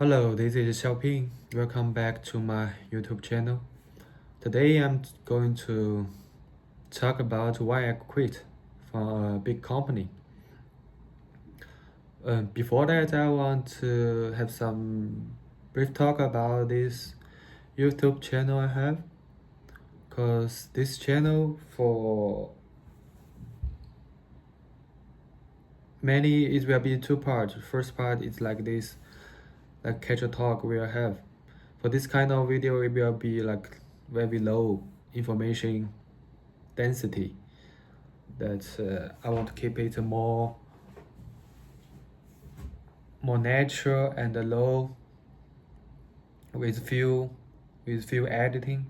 Hello, this is Xiaoping. Welcome back to my YouTube channel. Today I'm going to talk about why I quit from a big company. Before that, I want to have some brief talk about this YouTube channel I have. Because this channel for many, it will be two parts. First part is like this, like casual talk we'll have. For this kind of video, it will be like very low information density. That I want to keep it more natural and low with few editing.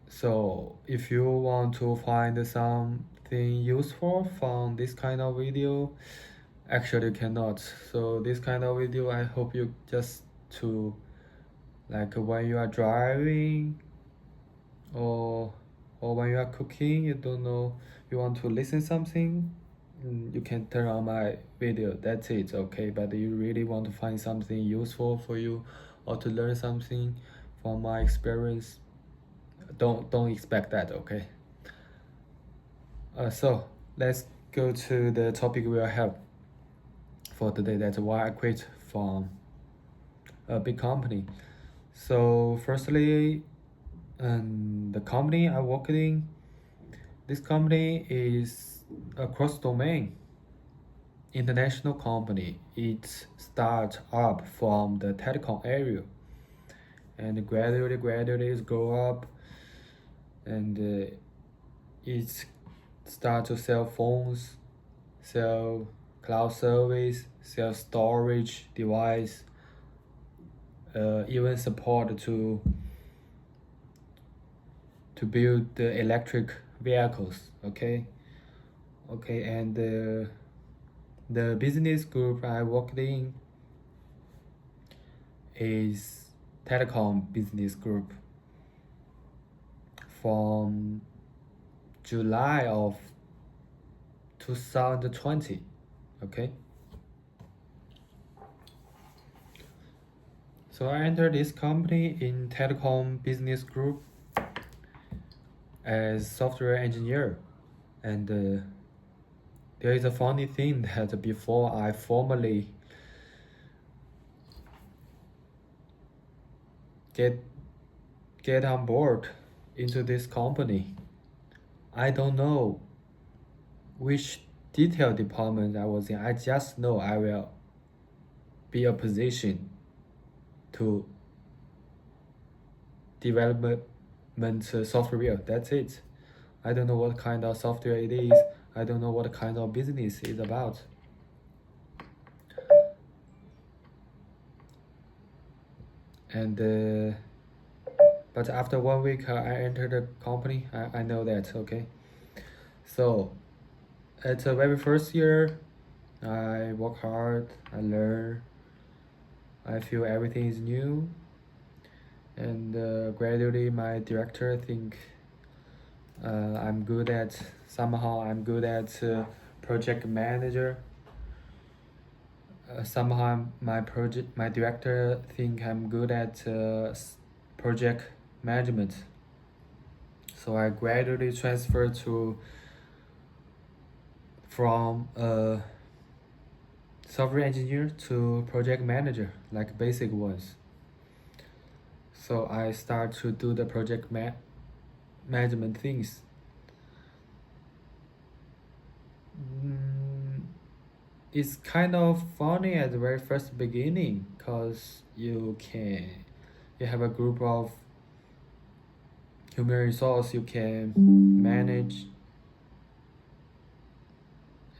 So if you want to find something useful from this kind of video, actually you cannot. So this kind of video, I hope you just to like when you are driving or when you are cooking, you don't know, you want to listen something, you can turn on my video, that's it, okay? But you really want to find something useful for you or to learn something from my experience, don't expect that, okay? So let's go to the topic we'll have for today. That's why I quit from a big company. So firstly, the company I work in, this company is a cross-domain international company. It starts up from the telecom area and gradually grow up, and it starts to sell phones, sell cloud service, sell storage device, even support to build the electric vehicles, okay? And the business group I worked in is telecom business group from July of 2020, okay? So I entered this company in telecom business group as software engineer, and there is a funny thing that before I formally get on board into this company, I don't know which detail department I was in. I just know I will be a position to development software. That's it. I don't know what kind of software it is. I don't know what kind of business it's about. And but after 1 week, I entered the company. I know that, okay? So at the very first year, I work hard, I learn, I feel everything is new, and gradually my director think I'm good at, somehow I'm good at project manager. Somehow my director think I'm good at project management. So I gradually transferred from software engineer to project manager, like basic ones. So I start to do the project management things. It's kind of funny at the very first beginning, because you have a group of human resource you can manage,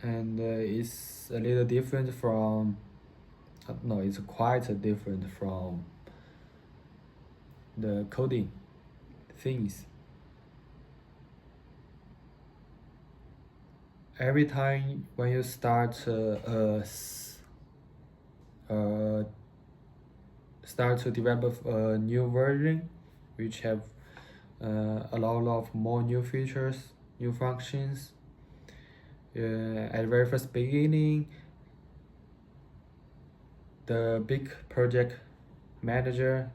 and it's a little different from no, it's quite different from the coding things. Every time when you start start to develop a new version which have a lot of more new features, new functions, at the very first beginning, the big project manager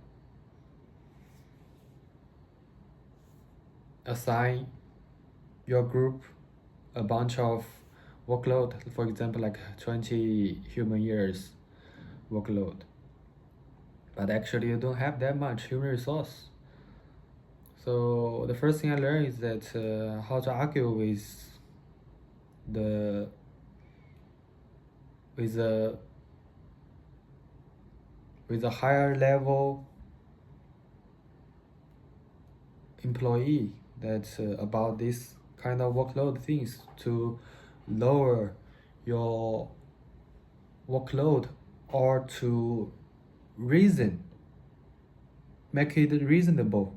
assign your group a bunch of workload, for example, like 20 human years workload. But actually, you don't have that much human resource. So the first thing I learned is that how to argue the with a with a higher level employee that's about this kind of workload things to lower your workload or to make it reasonable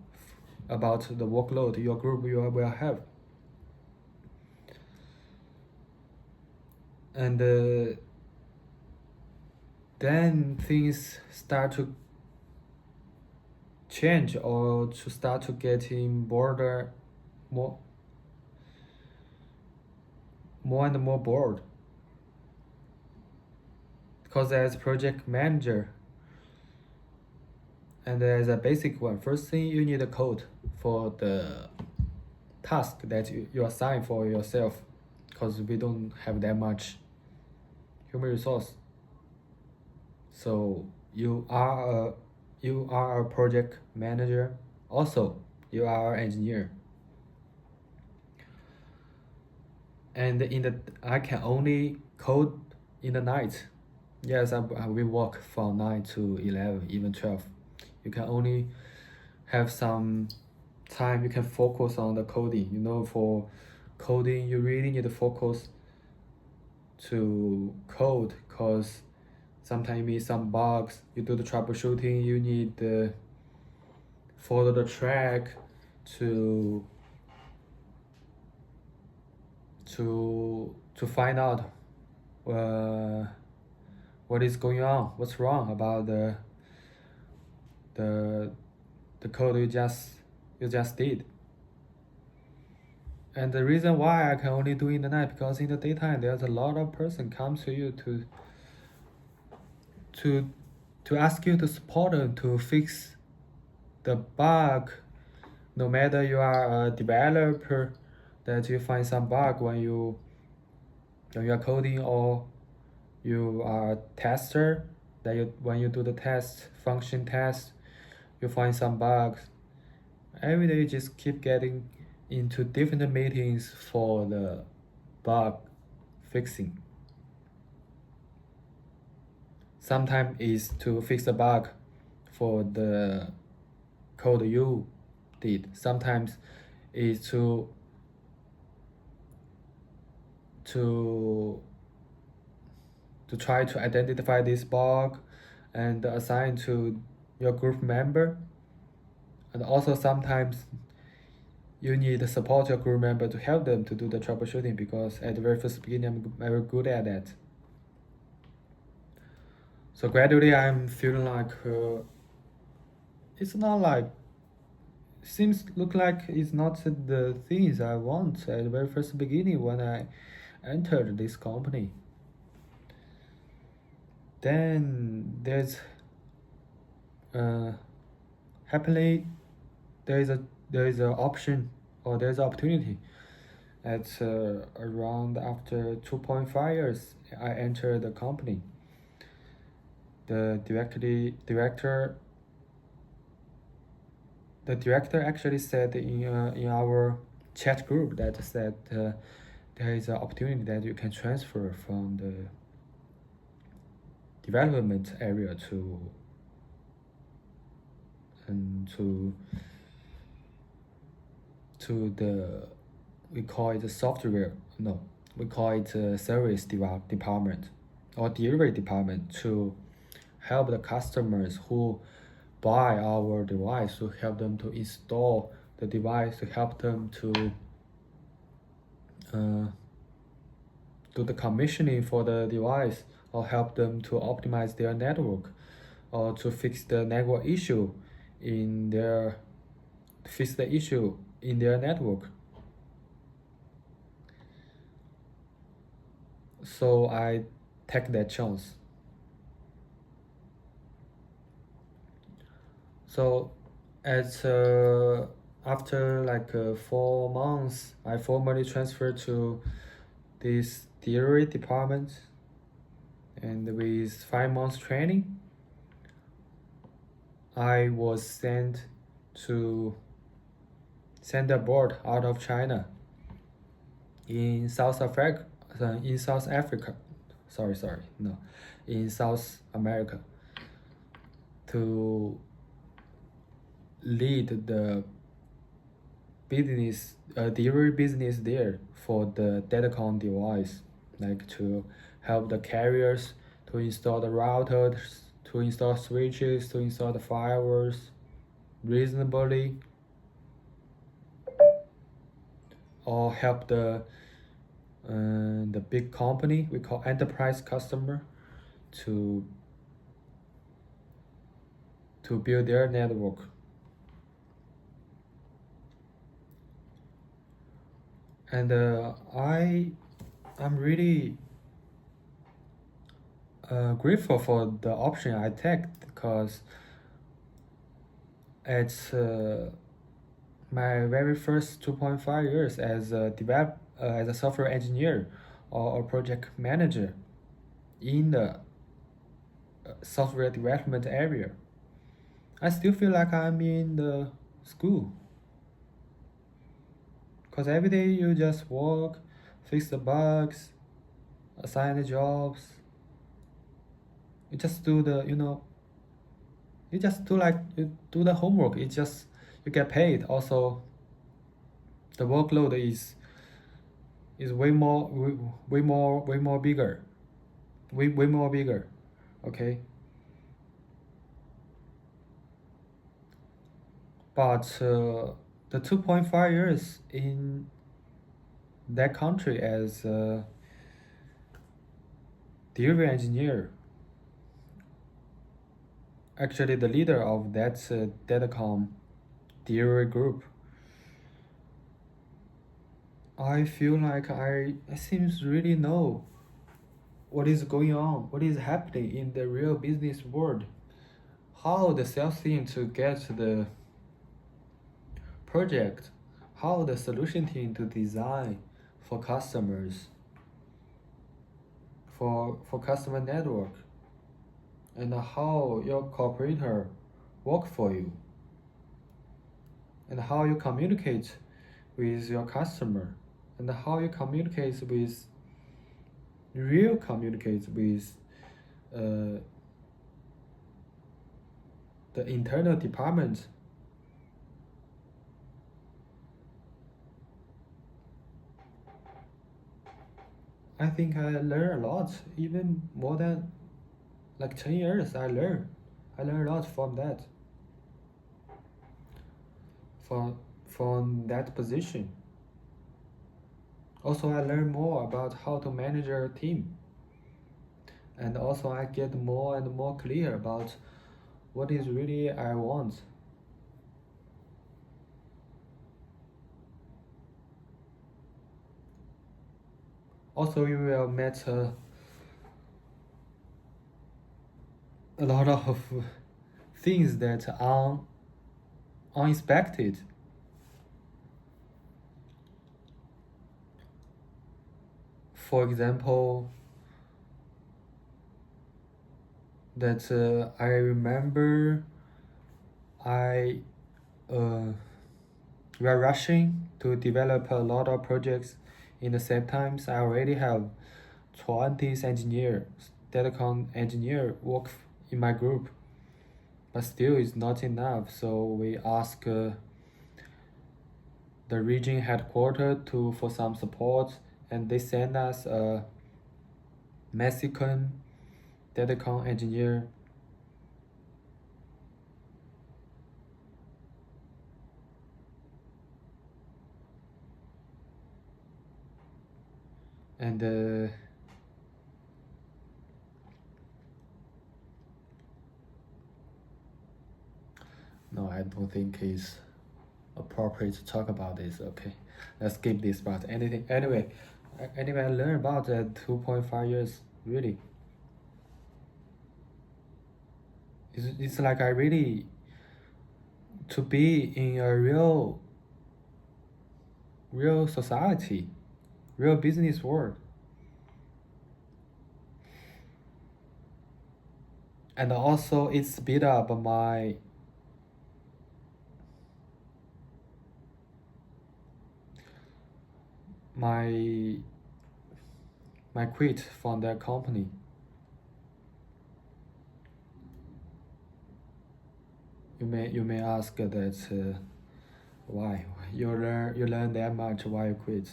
about the workload your group will have. And then things start to change or to start to getting more and more bored. Because as project manager, and as a basic one, first thing you need a code for the task that you assign for yourself, because we don't have that much human resource. So you are a project manager, also you are an engineer. And I can only code in the night. Yes, we work from 9 to 11, even 12. You can only have some time you can focus on the coding. For coding, you really need to focus to code, because sometimes you meet some bugs. You do the troubleshooting, you need to follow the track to find out what is going on, what's wrong about the code you just did. And the reason why I can only do in the night, because in the daytime there's a lot of person come to you to ask you to support them to fix the bug. No matter you are a developer, that you find some bug when you are coding, or you are a tester, that when you do the function test, you find some bugs. Every day you just keep getting into different meetings for the bug fixing. Sometimes it's to fix the bug for the code you did. Sometimes it's to try to identify this bug and assign to your group member. And also sometimes you need to support your group member to help them to do the troubleshooting, because at the very first beginning I'm very good at that. So gradually I'm feeling like it's not like look like it's not the things I want at the very first beginning when I entered this company. Then there's happily there is an option, or there's an opportunity at around after 2.5 years I entered the company. The director actually said in our chat group that said there is an opportunity that you can transfer from the development area to the, we call it software, no, we call it service department or delivery department, to help the customers who buy our device, to help them to install the device, to help them to do the commissioning for the device, or help them to optimize their network, or to fix the network issue in their network. So I take that chance. So at after like 4 months, I formally transferred to this theory department, and with 5 months training, I was to sent abroad out of China in South Africa, in South Africa, sorry, no, in South America, to lead the business, delivery business there for the datacom device, like to help the carriers to install the routers, to install switches, to install the firewalls reasonably, or help the big company we call enterprise customer to build their network. And I'm really grateful for the option I take, because it's my very first 2.5 years as as a software engineer or a project manager in the software development area. I still feel like I'm in the school, because every day you just work, fix the bugs, assign the jobs. You just do you just do like you do the homework. It just you get paid. Also, the workload is way more bigger, way more bigger. Okay, but the 2.5 years in that country as a delivery engineer, actually the leader of that datacom delivery group, I feel like I seems really know what is going on, what is happening in the real business world, how the sales team to get the project, how the solution team to design for customers, for customer network, and how your cooperator work for you, and how you communicate with your customer, and how you communicate with uh, the internal department. I think I learned a lot, even more than like 10 years. I learned a lot from that, from that position. Also, I learned more about how to manage a team, and also I get more and more clear about what is really I want. Also, you will meet a lot of things that are unexpected. For example, that I remember I uh, we are rushing to develop a lot of projects in the same times. I already have 20 engineers, telecom engineer work in my group, but still it's not enough. So we ask the region headquarters for some support, and they send us a Mexican telecom engineer. And no, I don't think it's appropriate to talk about this. Okay, let's skip this part. Anyway, I learned about that 2.5 years. Really, it's like I really to be in a real society, real business world. And also it speed up my my quit from that company. You may ask that why you learn that much, why you quit?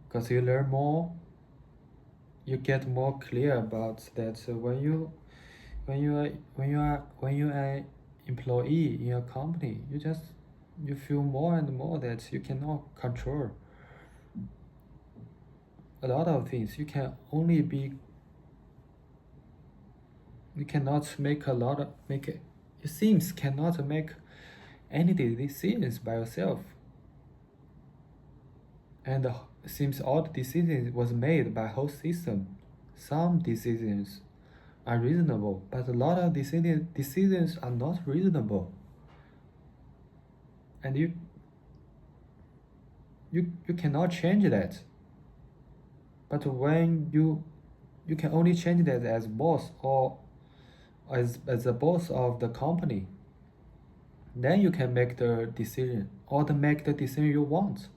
Because you learn more, you get more clear about that when you are employee in a company, you feel more and more that you cannot control a lot of things. You cannot make a lot of make it. It seems cannot make any decisions by yourself, and it seems all the decisions was made by whole system. Some decisions are reasonable, but a lot of decisions are not reasonable, and you cannot change that. But when you can only change that as boss or as the boss of the company, then you can make the decision or make the decision you want.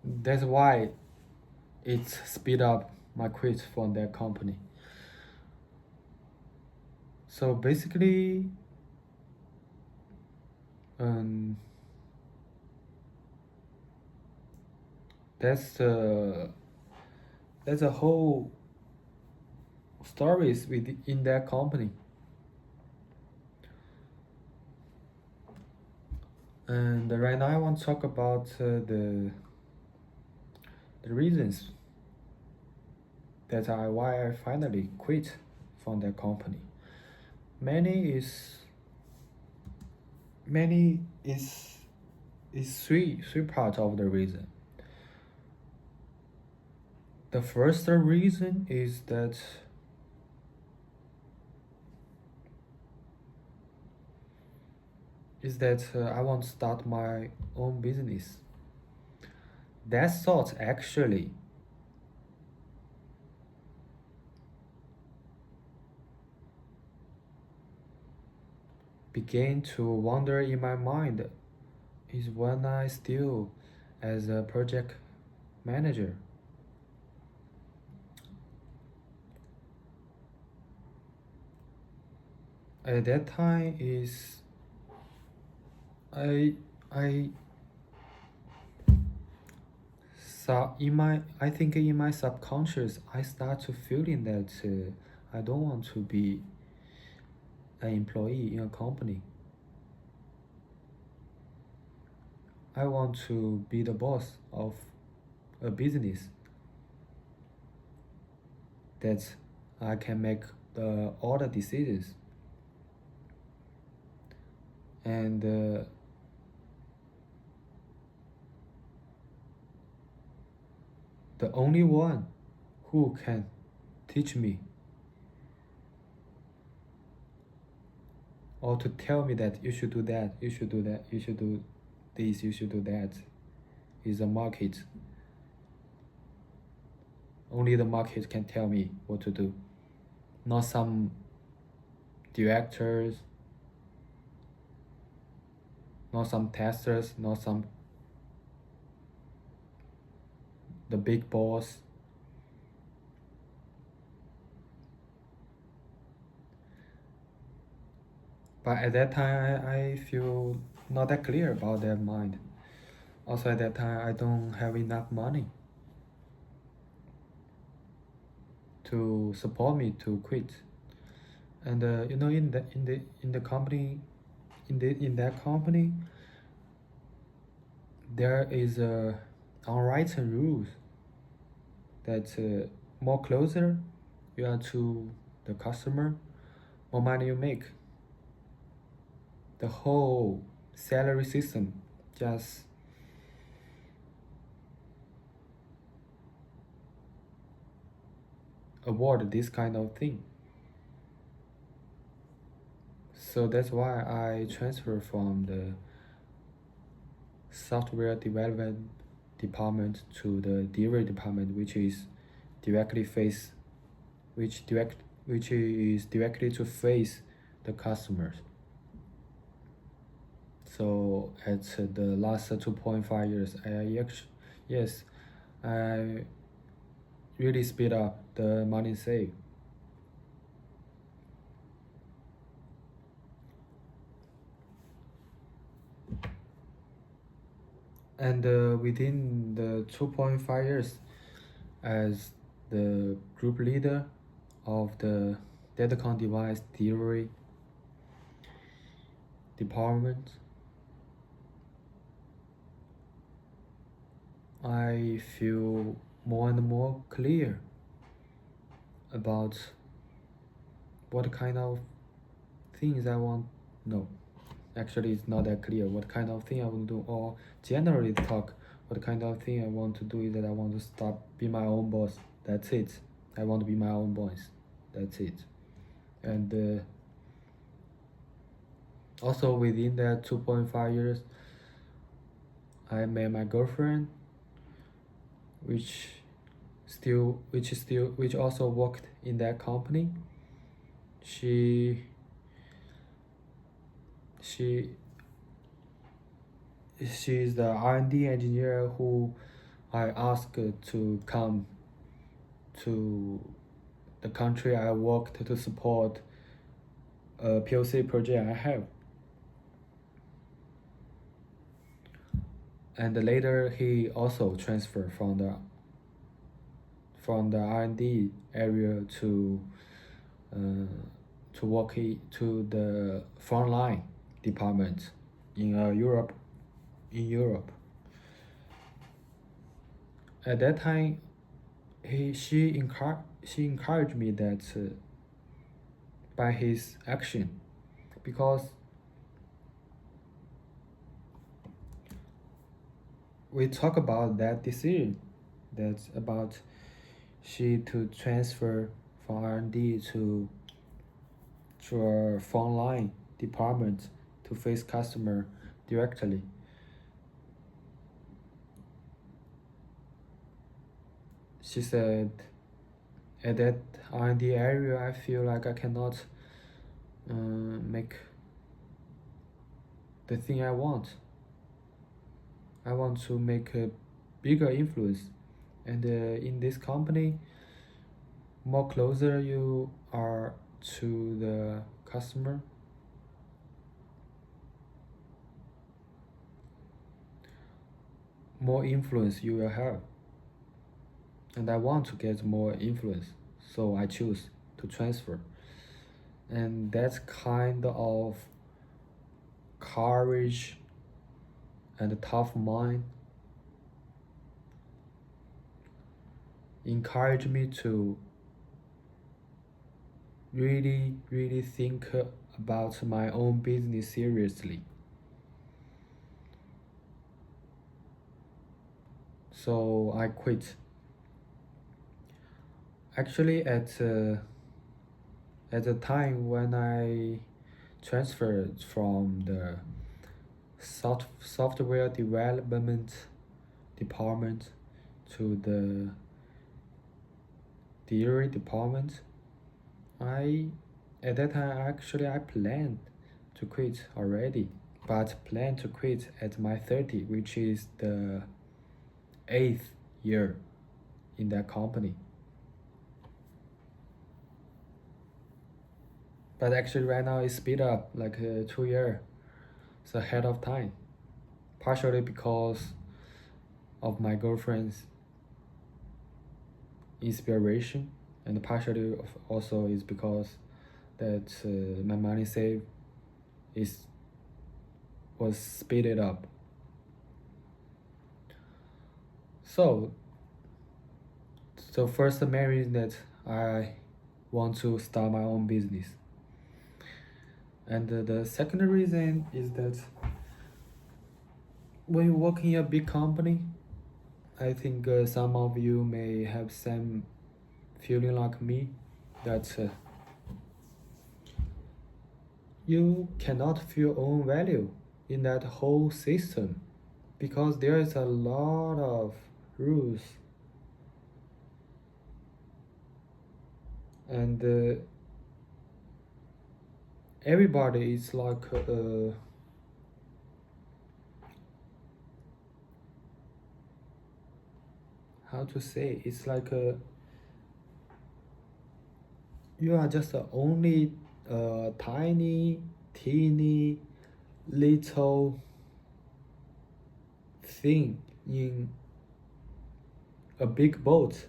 That's why it speed up my quit from that company. So basically, um, that's the that's a whole stories in that company. And right now I want to talk about the reasons that why I finally quit from that company. Many is many is three part of the reason. The first reason is that I want to start my own business. That thought actually began to wander in my mind is when I still as a project manager. At that time is I so I think in my subconscious I start to feeling that I don't want to be an employee in a company. I want to be the boss of a business that I can make all the decisions, and the only one who can teach me or to tell me that you should do that, you should do that, you should do this, you should do that is the market. Only the market can tell me what to do, not some directors, not some testers, not some the big boss. But at that time, I feel not that clear about that mind. Also, at that time, I don't have enough money to support me to quit. And in the company, in that company, there is a unwritten rules that more closer you are to the customer, more money you make. The whole salary system just avoid this kind of thing. So that's why I transfer from the software development department to the delivery department, which is directly face, which is directly to face the customers. So at the last 2.5 years, yes, I really speed up the money saved. And within the 2.5 years, as the group leader of the Datacom device delivery department, I feel more and more clear about what kind of things I want. No, actually, it's not that clear what kind of thing I want to do, or generally talk, what kind of thing I want to do is that I want to start be my own boss. That's it. I want to be my own boss. That's it. And also within that 2.5 years, I met my girlfriend, which which also worked in that company. She she she's the R&D engineer who I asked to come to the country I worked to support a POC project I have. And later he also transferred from the R&D area to work to the frontline department in Europe. At that time, she encouraged me that by his action, because we talk about that decision, that's about she to transfer from R&D to a frontline department to face customer directly. She said, at that R&D area, I feel like I cannot make the thing I want. I want to make a bigger influence. And in this company, more closer you are to the customer, more influence you will have. And I want to get more influence, so I choose to transfer. And that's kind of courage and tough mind encourage me to really think about my own business seriously. So I quit. Actually, at the time when I transferred from the software development department to the theory department, at that time actually I planned to quit already, but planned to quit at my 30, which is the 8th year in that company. But actually right now it's speed up like 2 years ahead of time, partially because of my girlfriend's inspiration, and partially also is because that my money saved was speeded up. So first the main reason that I want to start my own business, and the second reason is that when you work in a big company, I think some of you may have same feeling like me that you cannot feel your own value in that whole system because there is a lot of rules and everybody is like how to say, it's like you are just the only tiny teeny little thing in a big boat.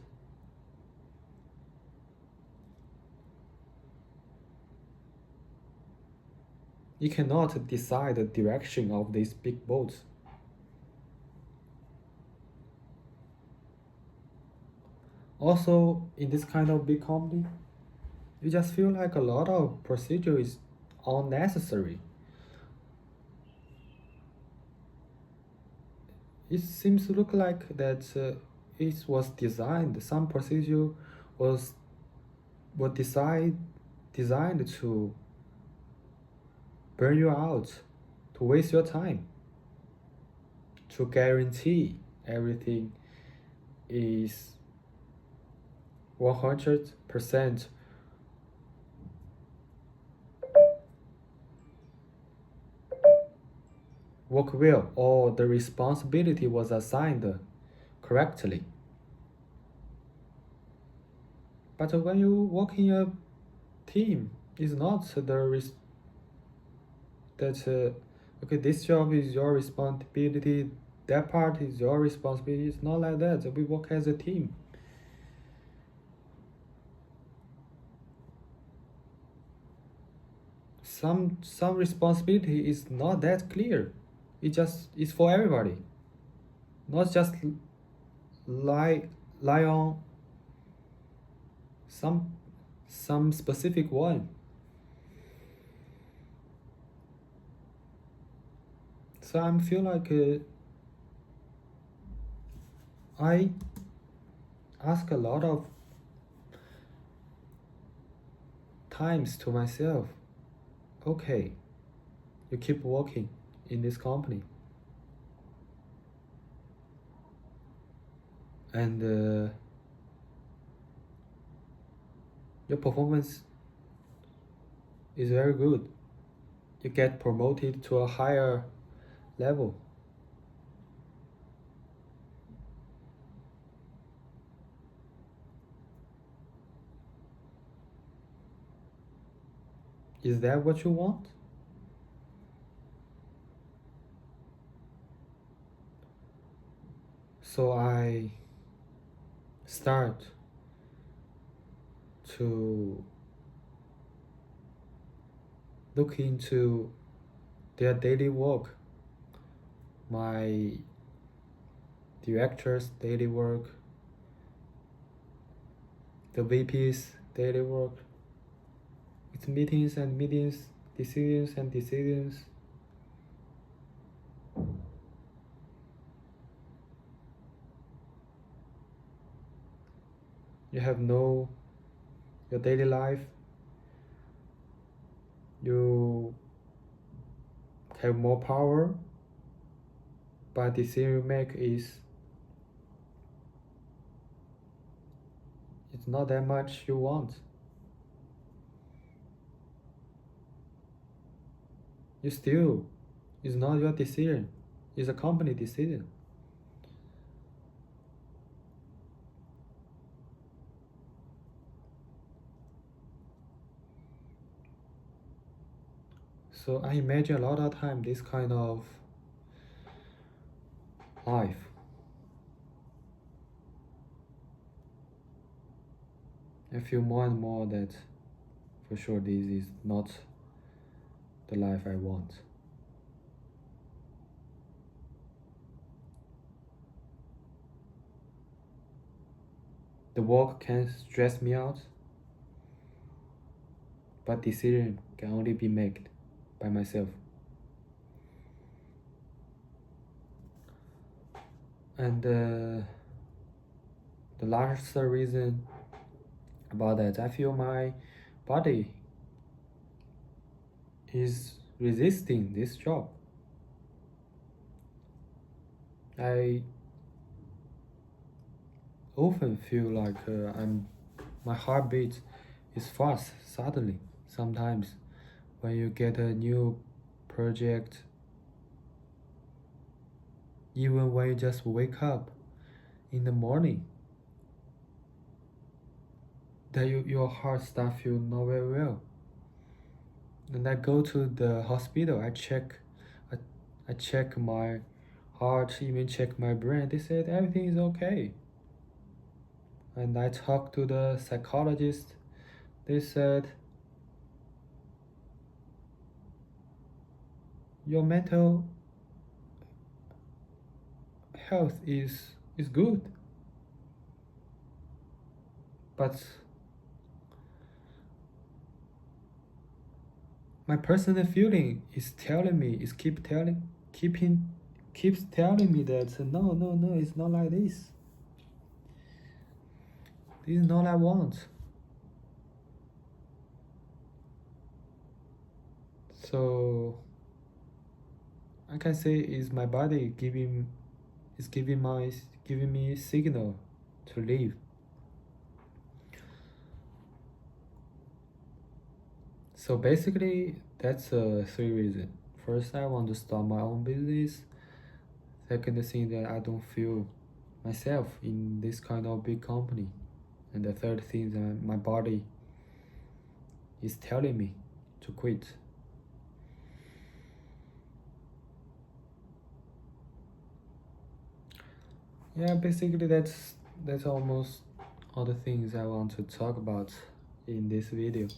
You cannot decide the direction of this big boat. Also, in this kind of big company, you just feel like a lot of procedure is unnecessary. It seems to look like that it was designed, some procedure was designed to burn you out, to waste your time, to guarantee everything is 100% work well or the responsibility was assigned correctly. But when you work in a team, it's not that okay, this job is your responsibility, that part is your responsibility. It's not like that. We work as a team. Some responsibility is not that clear. It just is for everybody, not just lie on some specific one. So I feel like I ask a lot of times to myself, okay, you keep working in this company and your performance is very good. You get promoted to a higher level. Is that what you want? So I start to look into their daily work, my director's daily work, the VP's daily work. It's meetings and meetings, decisions and decisions. You have no your daily life. You have more power, but decision you make is it's not that much you want. You still, it's not your decision. It's a company decision. So I imagine a lot of time this kind of life. I feel more and more that for sure this is not the life I want. The work can stress me out, but decision can only be made by myself. And the last reason about that. I feel my body is resisting this job. I often feel like my heartbeat is fast suddenly. Sometimes when you get a new project, even when you just wake up in the morning, that your heart start feel not very well. And I go to the hospital, I, I check my heart, even check my brain. They said everything is okay. And I talked to the psychologist. They said your mental health is good, but my personal feeling is telling me is keeps telling me that no, it's not like this. This is not what I want. So I can say is my body giving me signal to leave. So basically that's three reasons. First, I want to start my own business. Second thing, that I don't feel myself in this kind of big company. And the third thing, that my body is telling me to quit. Yeah, basically that's almost all the things I want to talk about in this video.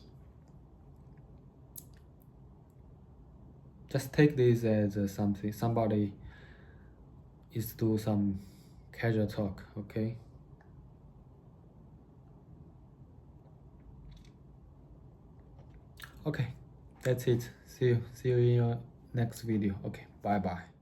Just take this as something somebody is do some casual talk, okay? Okay, that's it. See you in your next video. Okay, bye bye.